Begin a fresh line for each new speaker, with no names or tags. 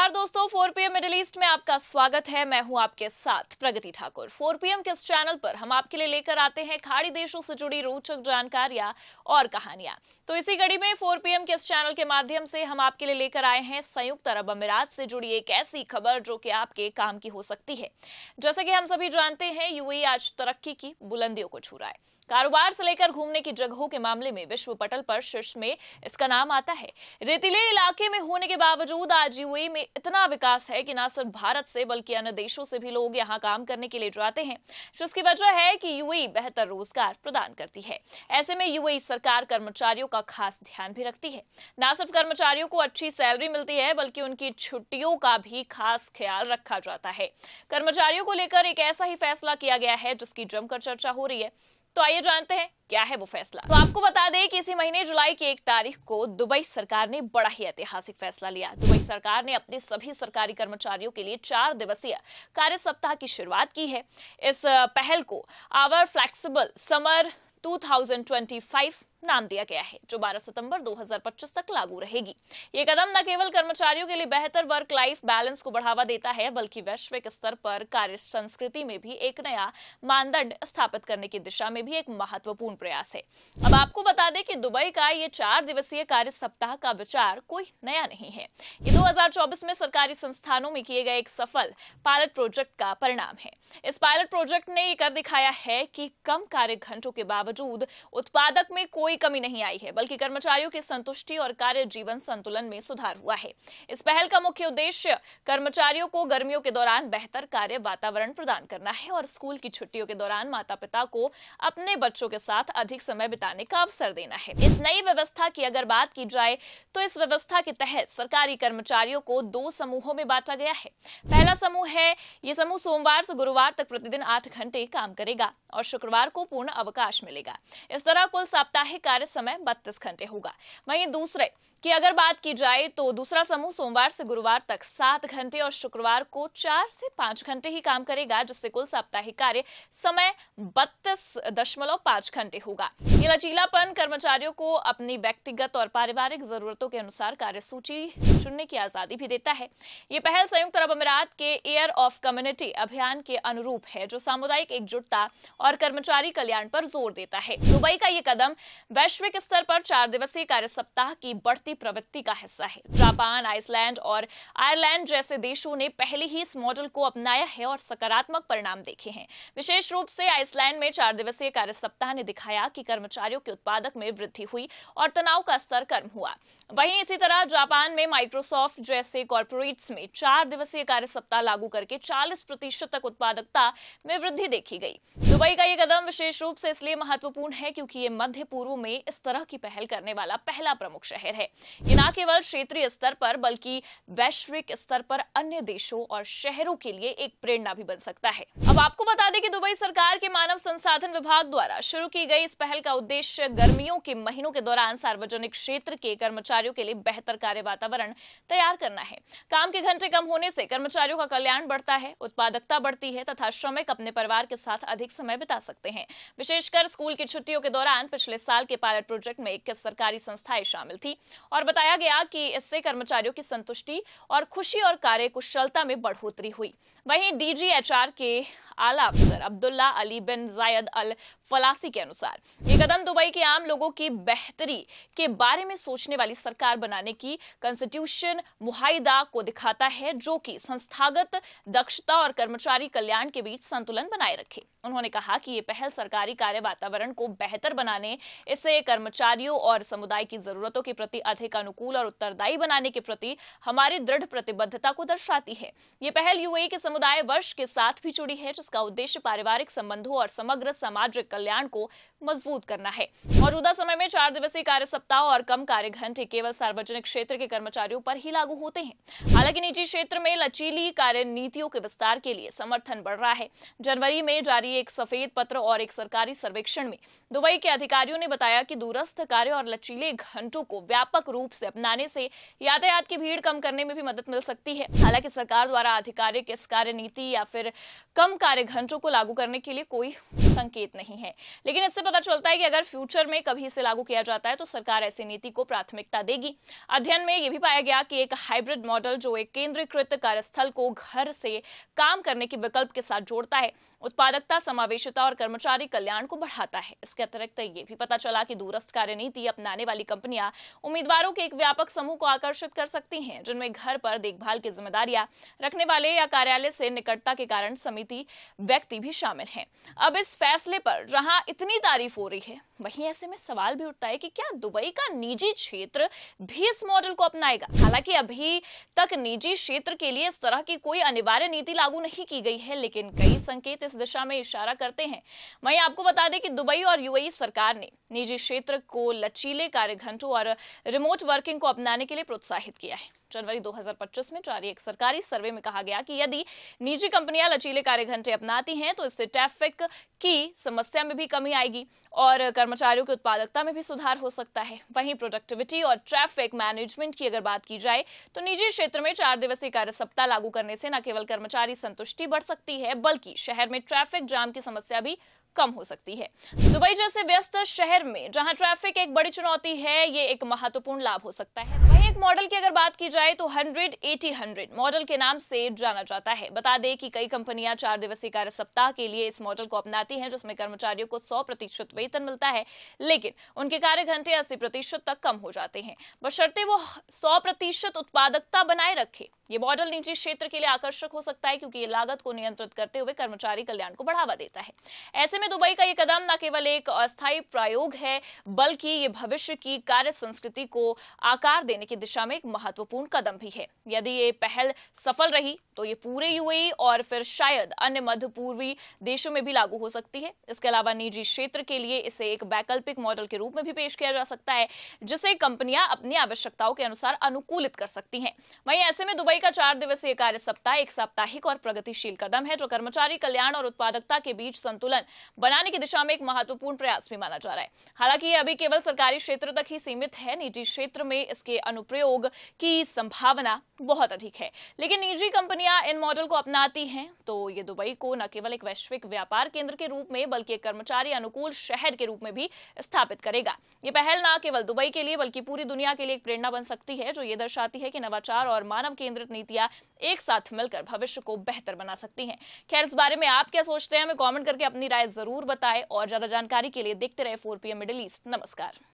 नमस्कार दोस्तों, 4 PM middle east में आपका स्वागत है। मैं हूं आपके साथ प्रगति ठाकुर। 4 PM के इस चैनल पर हम आपके लिए लेकर आते हैं खाड़ी देशों से जुड़ी रोचक जानकारियां और कहानियां। तो इसी कड़ी में 4 PM के इस चैनल के माध्यम से हम आपके लिए लेकर आए हैं संयुक्त अरब अमीरात से जुड़ी एक ऐसी खबर जो कि आपके काम की हो सकती है। जैसे कि हम सभी जानते हैं, यूएई आज तरक्की की बुलंदियों को छू रहा है। कारोबार से लेकर घूमने की जगहों के मामले में विश्व पटल पर शीर्ष में इसका नाम आता है। रेतीले इलाके में होने के बावजूद आज यूएई में इतना विकास है कि न सिर्फ भारत से बल्कि अन्य देशों से भी लोग यहाँ काम करने के लिए जाते हैं, जिसकी वजह है कि यूएई बेहतर रोजगार प्रदान करती है। ऐसे में यूएई सरकार कर्मचारियों का खास ध्यान भी रखती है। न सिर्फ कर्मचारियों को अच्छी सैलरी मिलती है बल्कि उनकी छुट्टियों का भी खास ख्याल रखा जाता है। कर्मचारियों को लेकर एक ऐसा ही फैसला किया गया है जिसकी जमकर चर्चा हो रही है। तो आइए जानते हैं क्या है वो फैसला। तो आपको बता दें कि इसी महीने जुलाई की 1 तारीख को दुबई सरकार ने बड़ा ही ऐतिहासिक फैसला लिया। दुबई सरकार ने अपने सभी सरकारी कर्मचारियों के लिए 4 दिवसीय कार्य सप्ताह की शुरुआत की है। इस पहल को आवर फ्लेक्सिबल समर 2025 नाम दिया गया है, जो 12 सितंबर 2025 तक लागू रहेगी। ये कदम न केवल कर्मचारियों के लिए बेहतर वर्क लाइफ बैलेंस को बढ़ावा देता है, बल्कि वैश्विक स्तर पर कार्य संस्कृति में भी एक नया मानदंड स्थापित करने की दिशा में भी एक महत्वपूर्ण प्रयास है। अब आपको बता दें कि दुबई का ये 4 दिवसीय कार्य सप्ताह का विचार कोई नया नहीं है। ये 2024 में सरकारी संस्थानों में किए गए एक सफल पायलट प्रोजेक्ट का परिणाम है। इस पायलट प्रोजेक्ट ने ये कर दिखाया है कि कम कार्य घंटों के बावजूद उत्पादक में कोई कमी नहीं आई है, बल्कि कर्मचारियों की संतुष्टि और कार्य जीवन संतुलन में सुधार हुआ है। इस पहल का मुख्य उद्देश्य कर्मचारियों को गर्मियों के दौरान बेहतर कार्य वातावरण प्रदान करना है और स्कूल की छुट्टियों के दौरान माता-पिता को अपने बच्चों के साथ अधिक समय बिताने का अवसर देना है। इस नई व्यवस्था की अगर बात की जाए तो इस व्यवस्था के तहत सरकारी कर्मचारियों को 2 समूहों में बांटा गया है। पहला समूह है, ये समूह सोमवार से गुरुवार तक प्रतिदिन 8 घंटे काम करेगा और शुक्रवार को पूर्ण अवकाश मिलेगा। इस तरह कुल साप्ताहिक कार्य समय 32 घंटे होगा। वहीं दूसरे की अगर बात की जाए तो दूसरा समूह सोमवार से गुरुवार तक 7 घंटे और शुक्रवार को 4 से 5 घंटे ही काम करेगा, जिससे कुल साप्ताहिक कार्य समय 32.5 घंटे होगा। ये लचीलापन कर्मचारियों को अपनी व्यक्तिगत और पारिवारिक जरूरतों के अनुसार कार्य सूची चुनने की आजादी भी देता है। ये पहल संयुक्त अरब अमीरात के एयर ऑफ कम्युनिटी अभियान के अनुरूप है, जो सामुदायिक एकजुटता और कर्मचारी कल्याण पर जोर देता है। दुबई का ये कदम वैश्विक स्तर पर 4 दिवसीय कार्य सप्ताह की बढ़ती प्रवृत्ति का हिस्सा है। जापान, आइसलैंड और आयरलैंड जैसे देशों ने पहले ही इस मॉडल को अपनाया है और सकारात्मक परिणाम देखे हैं। विशेष रूप से आइसलैंड में 4 दिवसीय कार्य सप्ताह ने दिखाया कि कर्मचारियों के उत्पादक में वृद्धि हुई और तनाव का स्तर कम हुआ। वहीं इसी तरह जापान में माइक्रोसॉफ्ट जैसे कॉर्पोरेट्स में 4 दिवसीय कार्य सप्ताह लागू करके 40% तक उत्पादकता में वृद्धि देखी गई। दुबई का ये कदम विशेष रूप से इसलिए महत्वपूर्ण है क्योंकि ये मध्य पूर्व में इस तरह की पहल करने वाला पहला प्रमुख शहर है। ये न केवल क्षेत्रीय स्तर पर बल्कि वैश्विक स्तर पर अन्य देशों और शहरों के लिए एक प्रेरणा भी बन सकता है। अब आपको बता दें कि दुबई सरकार के मानव संसाधन विभाग द्वारा शुरू की गई इस पहल का उद्देश्य गर्मियों के महीनों के दौरान सार्वजनिक क्षेत्र के कर्मचारियों के लिए बेहतर कार्य वातावरण तैयार करना है। काम के घंटे कम होने से कर्मचारियों का कल्याण बढ़ता है, उत्पादकता बढ़ती है तथा श्रमिक अपने परिवार के साथ अधिक समय बिता सकते हैं। विशेषकर स्कूल की छुट्टियों के दौरान पिछले साल के पायलट प्रोजेक्ट में 21 सरकारी संस्थाएं शामिल थी और बताया गया कि इससे कर्मचारियों की संतुष्टि और खुशी और कार्य कुशलता में बढ़ोतरी हुई। वहीं डीजीएचआर के आला अफसर अब्दुल्ला अली बिन जायद अल फलासी के अनुसार ये कदम दुबई के आम लोगों की बेहतरी के बारे में सोचने वाली सरकार बनाने की कॉन्स्टिट्यूशन मुहाइदा को दिखाता है, जो कि संस्थागत दक्षता और कर्मचारी कल्याण के बीच संतुलन बनाए रखे। उन्होंने कहा कि ये पहल सरकारी कार्य वातावरण को बेहतर बनाने, इससे कर्मचारियों और समुदाय की जरूरतों के प्रति अधिक अनुकूल और उत्तरदायी बनाने के प्रति हमारी दृढ़ प्रतिबद्धता को दर्शाती है। ये पहल यूएई के समुदाय वर्ष के साथ भी जुड़ी है, जिसका उद्देश्य पारिवारिक संबंधों और समग्र सामाजिक कल्याण को मजबूत करना है। मौजूदा समय में 4 दिवसीय कार्य सप्ताह और कम कार्य घंटे केवल सार्वजनिक क्षेत्र के कर्मचारियों पर ही लागू होते हैं। हालांकि निजी क्षेत्र में लचीली कार्य नीतियों के विस्तार के लिए समर्थन बढ़ रहा है। जनवरी में जारी एक सफेद पत्र और एक सरकारी सर्वेक्षण में दुबई के अधिकारियों ने बताया कि दूरस्थ कार्य और लचीले घंटों को व्यापक रूप से अपनाने से यातायात की भीड़ कम करने में भी मदद मिल सकती है। हालांकि सरकार द्वारा आधिकारिक इस कार्य नीति या फिर कम कार्य घंटों को लागू करने के लिए कोई संकेत नहीं है, लेकिन इससे पता चलता है कि अगर फ्यूचर में कभी इसे लागू किया जाता है तो सरकार ऐसी नीति को प्राथमिकता देगी। अध्ययन में यह भी पाया गया कि एक हाइब्रिड मॉडल जो एक केंद्रीकृत कार्यस्थल को घर से काम करने के विकल्प के साथ जोड़ता है, उत्पादकता, समावेशिता और कर्मचारी कल्याण को बढ़ाता है। इसके अतिरिक्त ये भी पता चला कि दूरस्थ कार्य नीति अपनाने वाली कंपनियां उम्मीदवारों के एक व्यापक समूह को आकर्षित कर सकती हैं, जिनमें घर पर देखभाल की जिम्मेदारियां रखने वाले या कार्यालय से निकटता के कारण समिति व्यक्ति भी शामिल हैं। अब इस फैसले पर जहां इतनी तारीफ हो रही है, वहीं ऐसे में सवाल भी उठता है कि क्या दुबई का निजी क्षेत्र भी इस मॉडल को अपनाएगा। हालांकि अभी तक निजी क्षेत्र के लिए इस तरह की कोई अनिवार्य नीति लागू नहीं की गई है, लेकिन कई संकेत इस दिशा में इशारा करते हैं। वहीं आपको बता दें कि दुबई और यूएई सरकार ने निजी क्षेत्र को लचीले कार्य घंटों और रिमोट वर्किंग को अपनाने के लिए प्रोत्साहित किया है। जनवरी 2025 में जारी एक सरकारी सर्वे में कहा गया कि यदि निजी कंपनियां लचीले कार्य घंटे अपनाती हैं तो इससे ट्रैफिक की समस्या में भी कमी आएगी और कर्मचारियों की उत्पादकता में भी सुधार हो सकता है। वहीं प्रोडक्टिविटी और ट्रैफिक मैनेजमेंट की अगर बात की जाए तो निजी क्षेत्र में 4 दिवसीय कार्य सप्ताह लागू करने से न केवल कर्मचारी संतुष्टि बढ़ सकती है, बल्कि शहर में ट्रैफिक जाम की समस्या भी कम हो सकती है। दुबई जैसे व्यस्त शहर में जहां ट्रैफिक एक बड़ी चुनौती है, ये एक महत्वपूर्ण लाभ हो सकता है। वहीं एक मॉडल की अगर बात की जाए तो 100-80-100 मॉडल के नाम से जाना जाता है। बता दें कि कई कंपनियां 4 दिवसीय कार्य सप्ताह के लिए इस मॉडल को अपनाती हैं, जिसमें कर्मचारियों को 100% वेतन मिलता है, लेकिन उनके कार्य घंटे 80% तक कम हो जाते हैं, बशर्ते वो 100% उत्पादकता बनाए रखे। ये मॉडल निजी क्षेत्र के लिए आकर्षक हो सकता है क्योंकि ये लागत को नियंत्रित करते हुए कर्मचारी कल्याण को बढ़ावा देता है। ऐसे में दुबई का ये कदम न केवल एक अस्थायी प्रयोग है, बल्कि ये भविष्य की कार्य संस्कृति को आकार देने की दिशा में एक महत्वपूर्ण कदम भी है। यदि ये पहल सफल रही तो ये पूरे यूएई और फिर शायद अन्य मध्य पूर्वी देशों में भी लागू हो सकती है। इसके अलावा निजी क्षेत्र के लिए इसे एक वैकल्पिक मॉडल के रूप में भी पेश किया जा सकता है, जिसे कंपनियां अपनी आवश्यकताओं के अनुसार अनुकूलित कर सकती हैं। वहीं ऐसे में दुबई का 4 दिवसीय कार्य सप्ताह एक साप्ताहिक और प्रगतिशील कदम है, जो कर्मचारी कल्याण और उत्पादकता के बीच संतुलन बनाने की दिशा में एक महत्वपूर्ण प्रयास भी माना जा रहा है। हालांकि ये अभी केवल सरकारी क्षेत्र तक ही सीमित है। निजी क्षेत्र में इसके अनुप्रयोग की संभावना बहुत अधिक है, लेकिन निजी कंपनियां इन मॉडल को अपनाती हैं तो ये दुबई को न केवल एक वैश्विक व्यापार केंद्र के रूप में बल्कि एक कर्मचारी अनुकूल शहर के रूप में भी स्थापित करेगा। ये पहल न केवल दुबई के लिए बल्कि पूरी दुनिया के लिए एक प्रेरणा बन सकती है, जो ये दर्शाती है कि नवाचार और मानव केंद्रित नीतियां एक साथ मिलकर भविष्य को बेहतर बना सकती हैं। खैर, इस बारे में आप क्या सोचते हैं, हमें कमेंट करके अपनी राय जरूर बताएं और ज्यादा जानकारी के लिए देखते रहे 4PM मिडिल ईस्ट। नमस्कार।